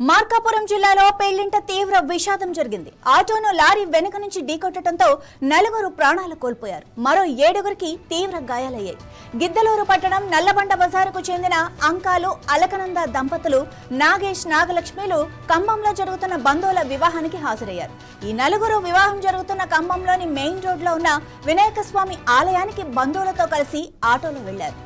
మార్కాపురం జిల్లాలో పెళ్లింట తీవ్ర విషాదం జరిగింది. ఆటోను లారీ వెనుక నుంచి ఢీకొట్టడంతో నలుగురు ప్రాణాలు కోల్పోయారు. మరో 7గురికి తీవ్ర గాయాలయ్యాయి. గిద్దలూరు పట్టణం నల్లబండ బజారుకు చెందిన అంకాలు అలకనంద దంపతులు నాగేష్ నాగలక్ష్మిలు ఖమ్మంలో జరుగుతున్న బంధువుల వివాహానికి హాజరయ్యారు. ఈ నలుగురు వివాహం జరుగుతున్న ఖమ్మంలోని మెయిన్ రోడ్లో ఉన్న వినాయక స్వామి ఆలయానికి బంధువులతో కలిసి ఆటోలో వెళ్లారు.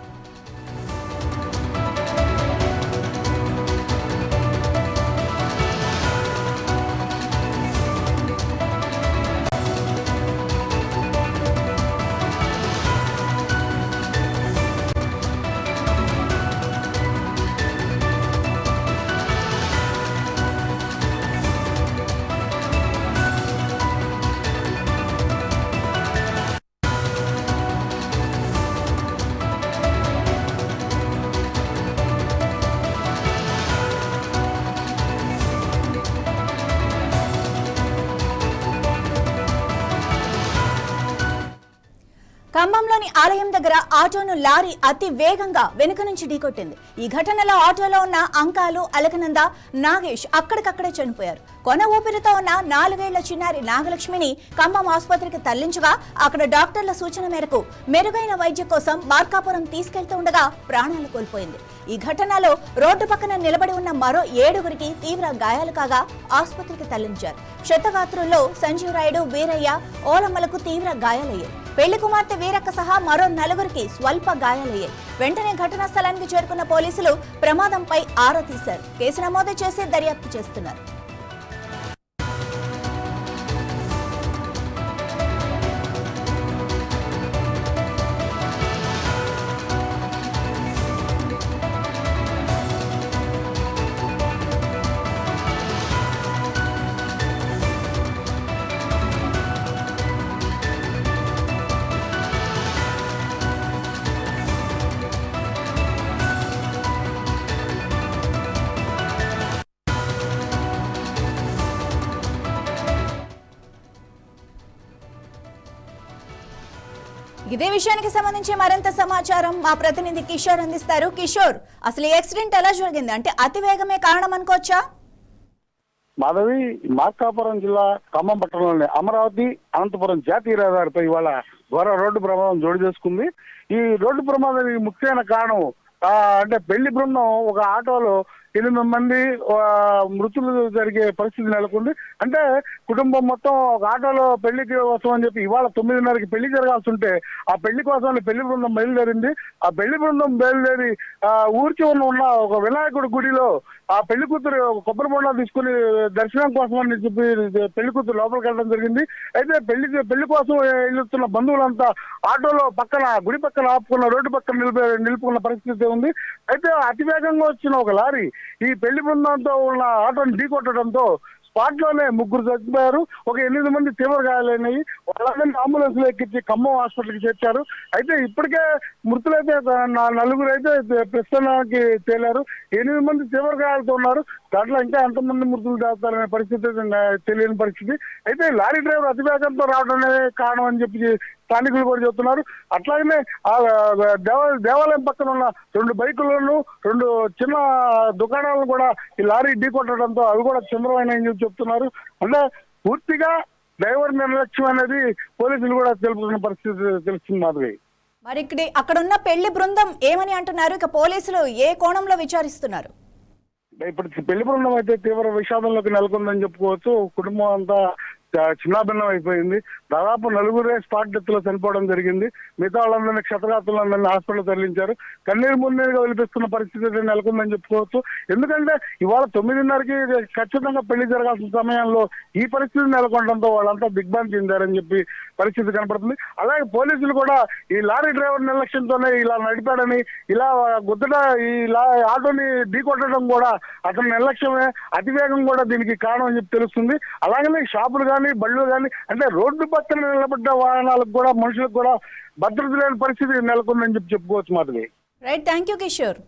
ఖమ్మంలోని ఆలయం దగ్గర ఆటోను లారీ అతి వేగంగా వెనుక నుంచి ఢీకొట్టింది. ఈ ఘటనలో ఆటోలో ఉన్న అంకాలు అలకనంద నాగేష్ అక్కడికక్కడే చనిపోయారు. కొన ఊపిరితో ఉన్న 4 ఏళ్ల చిన్నారి నాగలక్ష్మిని ఖమ్మం ఆసుపత్రికి తరలించగా అక్కడ డాక్టర్ల సూచన మేరకు మెరుగైన వైద్యం కోసం మార్కాపురం తీసుకెళ్తూ ఉండగా ప్రాణాలు కోల్పోయింది. ఈ ఘటనలో రోడ్డు పక్కన నిలబడి ఉన్న మరో 7గురికి తీవ్ర గాయాలు కాగా ఆసుపత్రికి తరలించారు. క్షతగాత్రుల్లో సంజీవ్ రాయుడు, వీరయ్య, ఓలమ్మలకు తీవ్ర గాయాలయ్యాయి. పెళ్లి కుమార్తె వీరక్క సహా మరో 4గురికి స్వల్ప గాయాలయ్యాయి. వెంటనే ఘటనా స్థలానికి చేరుకున్న పోలీసులు ప్రమాదంపై ఆరా తీశారు. కేసు నమోదు చేసి దర్యాప్తు చేస్తున్నారు. ఇదే విషయానికి సంబంధించి మరింత సమాచారం మా ప్రతినిధి కిషోర్ అందిస్తారు. కిషోర్, అసలు ఈ యాక్సిడెంట్ ఎలా జరిగింది? అంటే అతివేగమే కారణం అనుకోవచ్చా? మాధవి, మార్కాపురం జిల్లా ఖమ్మం పట్టణంలోని అమరావతి అనంతపురం జాతీయ రహదారిపై ఇవాళ ఘోర రోడ్డు ప్రమాదం జోడు చేసుకుంది. ఈ రోడ్డు ప్రమాదానికి ముఖ్యమైన కారణం అంటే పెళ్లి బృందం ఒక ఆటోలో 8 మంది మృతులు జరిగే పరిస్థితి నెలకొంది. అంటే కుటుంబం మొత్తం ఒక ఆటోలో పెళ్లికి వస్తామని చెప్పి ఇవాళ 9:30కి పెళ్లి జరగాల్సి ఉంటే ఆ పెళ్లి కోసం పెళ్లి బృందం బయలుదేరింది. ఆ పెళ్లి బృందం బయలుదేరి ఊరికి ఉన్న ఒక వినాయకుడి గుడిలో ఆ పెళ్లి కూతురు కొబ్బరి బొండ తీసుకుని దర్శనం కోసం అని చెప్పి పెళ్లి కూతురు లోపలికి వెళ్ళడం జరిగింది. అయితే పెళ్లి కోసం వెళ్తున్న బంధువులంతా ఆటోలో పక్కన గుడి పక్కన ఆపుకున్న రోడ్డు పక్కన నిలుపుకున్న పరిస్థితి ఉంది. అయితే అతివేగంగా వచ్చిన ఒక లారీ ఈ పెళ్లి బృందంతో ఉన్న ఆటోని ఢీకొట్టడంతో స్పాట్ లోనే 3 చచ్చిపోయారు. ఒక 8 మంది తీవ్ర గాయాలైనాయి. వాళ్ళందరినీ అంబులెన్స్ లో ఎక్కించి ఖమ్మం హాస్పిటల్కి చేర్చారు. అయితే ఇప్పటికే మృతులైతే 4 అయితే ప్రస్తుతానికి తేలారు. 8 మంది తీవ్ర గాయాలతో ఉన్నారు. దాంట్లో ఇంకా ఎంతమంది మృతులు దాస్తారనే పరిస్థితి తెలియని పరిస్థితి. అయితే లారీ డ్రైవర్ అతివేగంతో రావడమే కారణం అని చెప్పి స్థానికులు కూడా చెబుతున్నారు. అట్లాగనే ఆ దేవాలయం పక్కన ఉన్న 2 బైకులను 2 చిన్న దుకాణాలను కూడా ఈ లారీ ఢీకొట్టడంతో అవి కూడా చిందరమైనాయని చెప్పి చెప్తున్నారు. అంటే పూర్తిగా డ్రైవర్ నిర్లక్ష్యం అనేది పోలీసులు కూడా తెలుపుతున్న పరిస్థితి తెలుస్తుంది. మాధవి, మరి అక్కడ ఉన్న పెళ్లి బృందం ఏమని అంటున్నారు? ఇక పోలీసులు ఏ కోణంలో విచారిస్తున్నారు? ఇప్పుడు పెళ్లి బృందం అయితే తీవ్ర విషాదంలోకి నెలకొందని చెప్పుకోవచ్చు. కుటుంబం అంతా చిన్నాభిన్నం అయిపోయింది. దాదాపు 4 స్పాట్ డెత్ లో చనిపోవడం జరిగింది. మిగతా వాళ్ళందరినీ క్షతగాత్రులందరినీ హాస్పిటల్ తరలించారు. కన్నీరు మున్నీరుగా వెలిపిస్తున్న పరిస్థితి నెలకొందని చెప్పుకోవచ్చు. ఎందుకంటే ఇవాళ 9:30కి ఖచ్చితంగా పెళ్లి జరగాల్సిన సమయంలో ఈ పరిస్థితి నెలకొనడంతో వాళ్ళంతా దిగ్భ్రాంతి చెందారని చెప్పి పరిస్థితి కనపడుతుంది. అలాగే పోలీసులు కూడా ఈ లారీ డ్రైవర్ నిర్లక్ష్యంతోనే ఇలా నడిపాడని, ఇలా గుద్దట ఈ ఆటోని ఢీకొట్టడం కూడా అతని నిర్లక్ష్యమే, అతివేగం కూడా దీనికి కారణం అని చెప్పి తెలుస్తుంది. అలాగనే షాపులు కానీ బళ్ళు కానీ అంటే రోడ్డు పక్కన నిలబడ్డ వాహనాలకు కూడా మనుషులకు కూడా భద్రత లేని పరిస్థితి నెలకొందని చెప్పి చెప్పుకోవచ్చు. Madhavi, right, thank you Kishore.